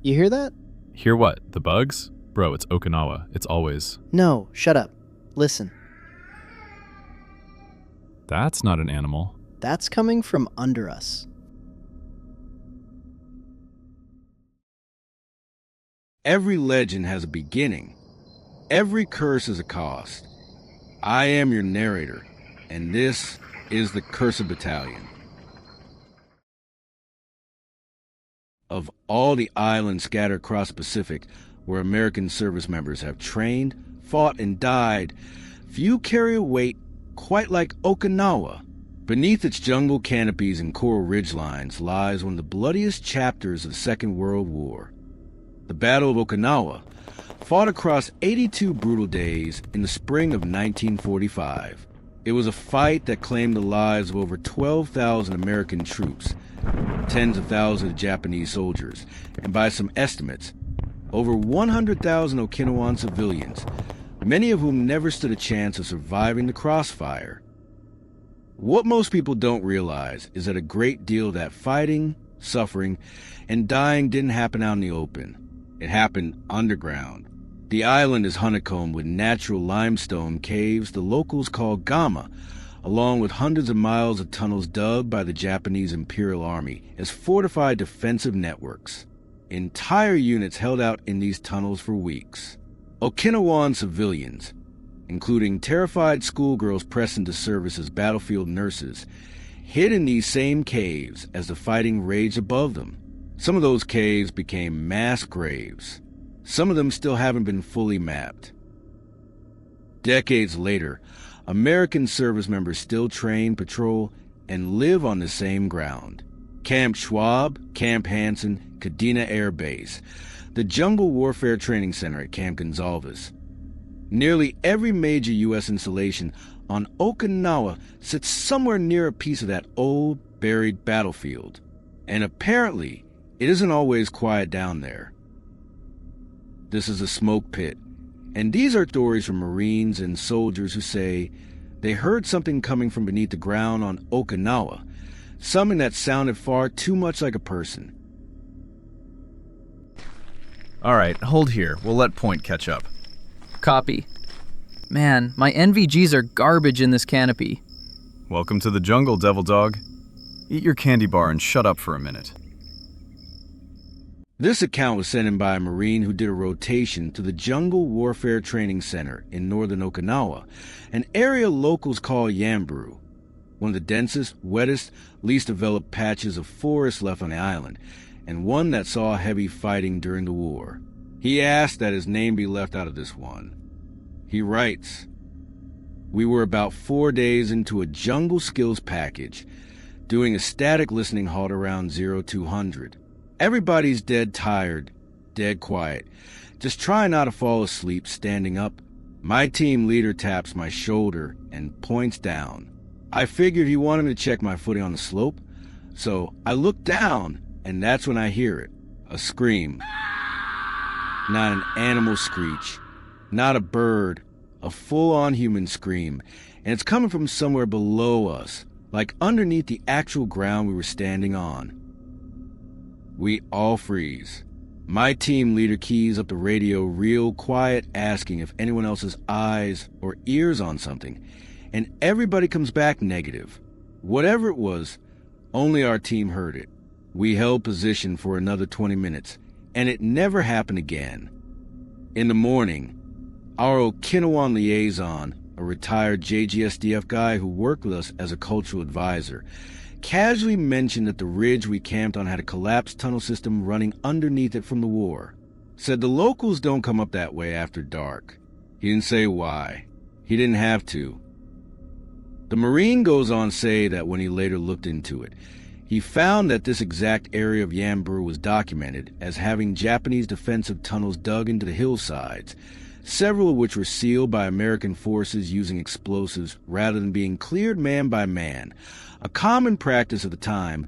You hear that? Hear what? The bugs? Bro, it's Okinawa. It's always. No, shut up. Listen. That's not an animal. That's coming from under us. Every legend has a beginning. Every curse has a cost. I am your narrator, and this is the Cursed Battalion. Of all the islands scattered across the Pacific where American service members have trained, fought, and died, few carry a weight quite like Okinawa. Beneath its jungle canopies and coral ridgelines lies one of the bloodiest chapters of the Second World War. The Battle of Okinawa, fought across 82 brutal days in the spring of 1945. It was a fight that claimed the lives of over 12,000 American troops, tens of thousands of Japanese soldiers, and by some estimates, over 100,000 Okinawan civilians, many of whom never stood a chance of surviving the crossfire. What most people don't realize is that a great deal of that fighting, suffering, and dying didn't happen out in the open. It happened underground. The island is honeycombed with natural limestone caves the locals call gama, along with hundreds of miles of tunnels dug by the Japanese Imperial Army as fortified defensive networks. Entire units held out in these tunnels for weeks. Okinawan civilians, including terrified schoolgirls pressed into service as battlefield nurses, hid in these same caves as the fighting raged above them. Some of those caves became mass graves. Some of them still haven't been fully mapped. Decades later, American service members still train, patrol, and live on the same ground. Camp Schwab, Camp Hansen, Kadena Air Base, the Jungle Warfare Training Center at Camp Gonsalves. Nearly every major U.S. installation on Okinawa sits somewhere near a piece of that old, buried battlefield. And apparently, it isn't always quiet down there. This is a smoke pit, and these are stories from Marines and soldiers who say they heard something coming from beneath the ground on Okinawa, something that sounded far too much like a person. All right, hold here. We'll let Point catch up. Copy. Man, my NVGs are garbage in this canopy. Welcome to the jungle, Devil Dog. Eat your candy bar and shut up for a minute. This account was sent in by a Marine who did a rotation to the Jungle Warfare Training Center in northern Okinawa, an area locals call Yamburu, one of the densest, wettest, least developed patches of forest left on the island, and one that saw heavy fighting during the war. He asked that his name be left out of this one. He writes, "We were about 4 days into a jungle skills package, doing a static listening halt around 0200. Everybody's dead tired, dead quiet, just trying not to fall asleep standing up. My team leader taps my shoulder and points down. I figured he wanted me to check my footing on the slope, so I look down, and that's when I hear it, a scream. Not an animal screech, not a bird, a full-on human scream, and it's coming from somewhere below us, like underneath the actual ground we were standing on. We all freeze. My team leader keys up the radio real quiet, asking if anyone else has eyes or ears on something, and everybody comes back negative. Whatever it was, only our team heard it. We held position for another 20 minutes, and it never happened again. In the morning, our Okinawan liaison, a retired JGSDF guy who worked with us as a cultural advisor, casually mentioned that the ridge we camped on had a collapsed tunnel system running underneath it from the war. Said the locals don't come up that way after dark. He didn't say why. He didn't have to. The Marine goes on to say that when he later looked into it, he found that this exact area of Yamburu was documented as having Japanese defensive tunnels dug into the hillsides, several of which were sealed by American forces using explosives rather than being cleared man by man, a common practice of the time,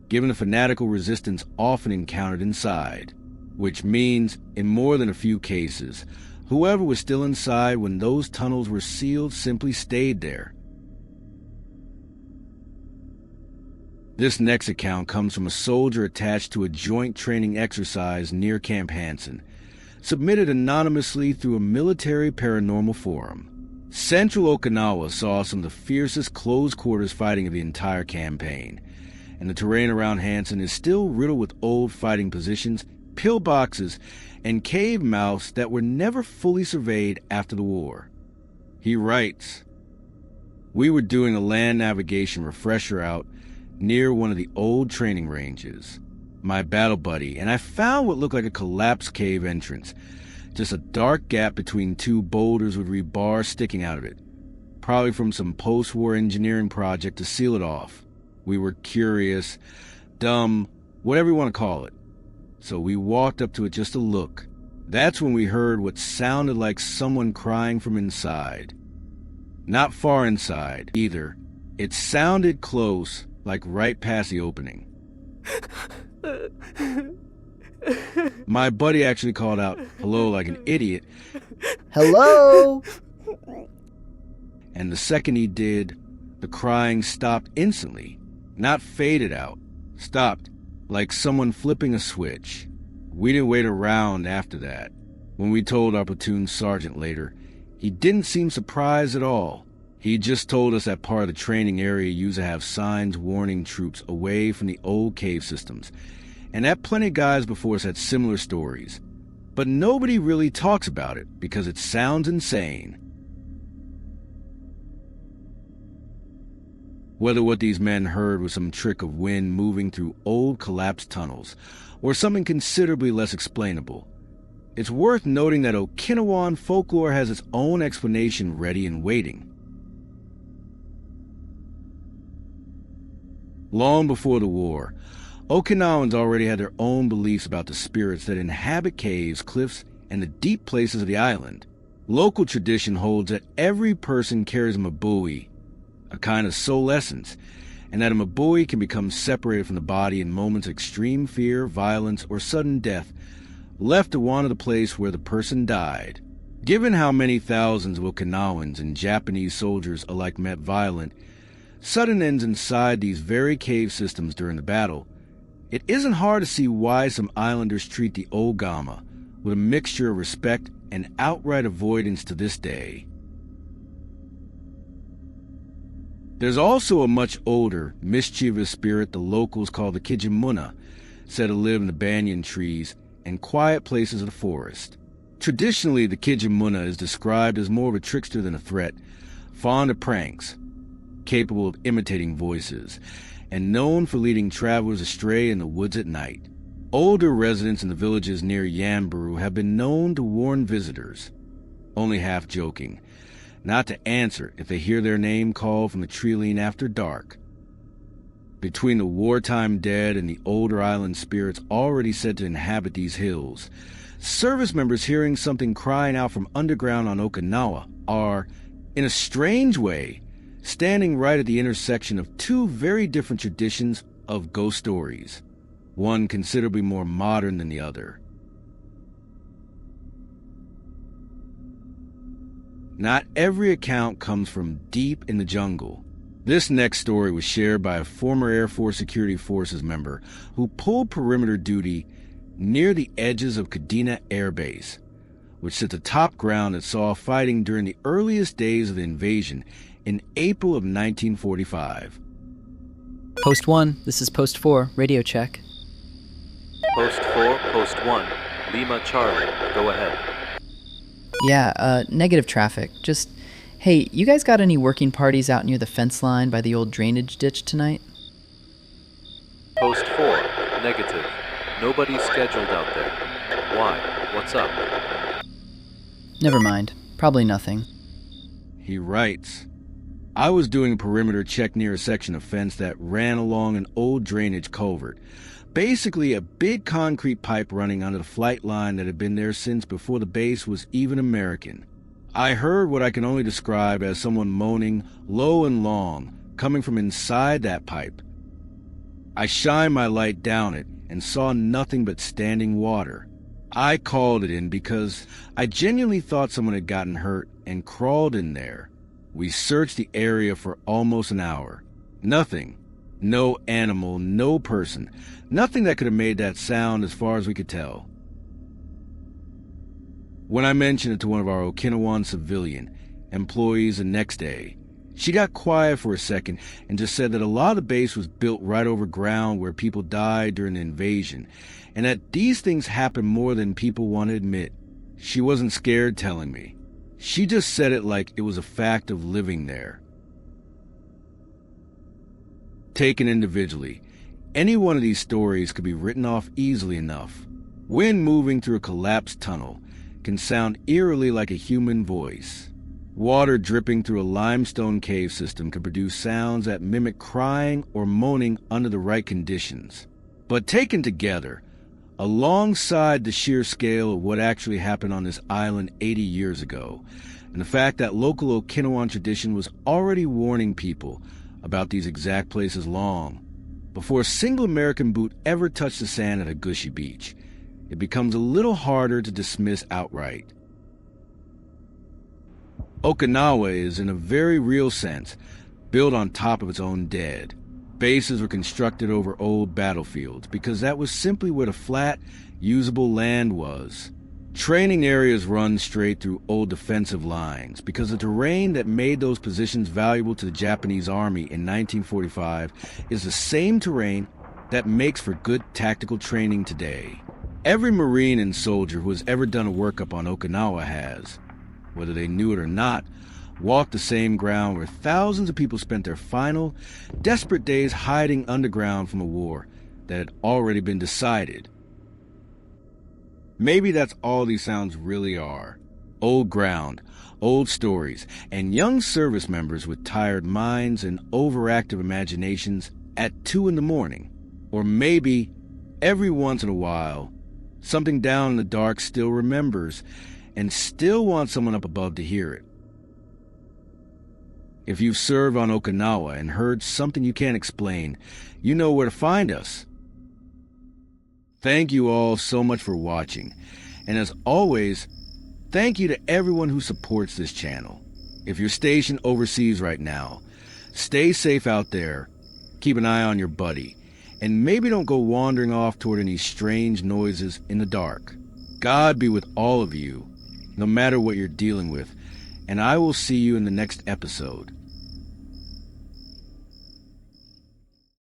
given the fanatical resistance often encountered inside, which means, in more than a few cases, whoever was still inside when those tunnels were sealed simply stayed there. This next account comes from a soldier attached to a joint training exercise near Camp Hansen, submitted anonymously through a military paranormal forum. Central Okinawa saw some of the fiercest close-quarters fighting of the entire campaign, and the terrain around Hansen is still riddled with old fighting positions, pillboxes, and cave mouths that were never fully surveyed after the war. He writes, "We were doing a land navigation refresher out near one of the old training ranges, my battle buddy, and I found what looked like a collapsed cave entrance, just a dark gap between two boulders with rebar sticking out of it, probably from some post-war engineering project to seal it off. We were curious, dumb, whatever you want to call it. So we walked up to it just to look. That's when we heard what sounded like someone crying from inside. Not far inside, either. It sounded close, like right past the opening. My buddy actually called out, 'Hello,' like an idiot. Hello? And the second he did, the crying stopped instantly. Not faded out. Stopped, like someone flipping a switch. We didn't wait around after that. When we told our platoon sergeant later, he didn't seem surprised at all. He just told us that part of the training area used to have signs warning troops away from the old cave systems, and that plenty of guys before us had similar stories. But nobody really talks about it because it sounds insane. Whether what these men heard was some trick of wind moving through old collapsed tunnels, or something considerably less explainable, it's worth noting that Okinawan folklore has its own explanation ready and waiting. Long before the war, Okinawans already had their own beliefs about the spirits that inhabit caves, cliffs, and the deep places of the island. Local tradition holds that every person carries a mabui, a kind of soul essence, and that a mabui can become separated from the body in moments of extreme fear, violence, or sudden death, left to wander the place where the person died. Given how many thousands of Okinawans and Japanese soldiers alike met violent, sudden ends inside these very cave systems during the battle, it isn't hard to see why some islanders treat the Ogama with a mixture of respect and outright avoidance to this day. There's also a much older, mischievous spirit the locals call the Kijimuna, said to live in the banyan trees and quiet places of the forest. Traditionally, the Kijimuna is described as more of a trickster than a threat, fond of pranks, capable of imitating voices, and known for leading travelers astray in the woods at night. Older residents in the villages near Yamburu have been known to warn visitors, only half joking, not to answer if they hear their name called from the tree-line after dark. Between the wartime dead and the older island spirits already said to inhabit these hills, service members hearing something crying out from underground on Okinawa are, in a strange way, standing right at the intersection of two very different traditions of ghost stories, one considerably more modern than the other. Not every account comes from deep in the jungle. This next story was shared by a former Air Force Security Forces member who pulled perimeter duty near the edges of Kadena Air Base, which sits atop ground that saw fighting during the earliest days of the invasion in April of 1945. Post 1, this is Post 4, radio check. Post 4, Post 1, Lima Charlie, go ahead. Yeah, negative traffic. Just, hey, you guys got any working parties out near the fence line by the old drainage ditch tonight? Post 4, negative. Nobody's scheduled out there. Why? What's up? Never mind. Probably nothing. He writes, I was doing a perimeter check near a section of fence that ran along an old drainage culvert. Basically a big concrete pipe running under the flight line that had been there since before the base was even American. I heard what I can only describe as someone moaning low and long, coming from inside that pipe. I shined my light down it and saw nothing but standing water. I called it in because I genuinely thought someone had gotten hurt and crawled in there. We searched the area for almost an hour. Nothing. No animal, no person, nothing that could have made that sound as far as we could tell. When I mentioned it to one of our Okinawan civilian employees the next day, she got quiet for a second and just said that a lot of the base was built right over ground where people died during the invasion, and that these things happen more than people want to admit. She wasn't scared telling me. She just said it like it was a fact of living there. Taken individually, any one of these stories could be written off easily enough. Wind moving through a collapsed tunnel can sound eerily like a human voice. Water dripping through a limestone cave system can produce sounds that mimic crying or moaning under the right conditions. But taken together, alongside the sheer scale of what actually happened on this island 80 years ago, and the fact that local Okinawan tradition was already warning people about these exact places long before a single American boot ever touched the sand at a gushy beach, it becomes a little harder to dismiss outright. Okinawa is, in a very real sense, built on top of its own dead. Bases were constructed over old battlefields because that was simply where the flat, usable land was. Training areas run straight through old defensive lines because the terrain that made those positions valuable to the Japanese Army in 1945 is the same terrain that makes for good tactical training today. Every Marine and soldier who has ever done a workup on Okinawa has, whether they knew it or not, walked the same ground where thousands of people spent their final, desperate days hiding underground from a war that had already been decided. Maybe that's all these sounds really are. Old ground, old stories, and young service members with tired minds and overactive imaginations at 2 a.m. Or maybe, every once in a while, something down in the dark still remembers and still wants someone up above to hear it. If you've served on Okinawa and heard something you can't explain, you know where to find us. Thank you all so much for watching, and as always, thank you to everyone who supports this channel. If you're stationed overseas right now, stay safe out there, keep an eye on your buddy, and maybe don't go wandering off toward any strange noises in the dark. God be with all of you, no matter what you're dealing with, and I will see you in the next episode.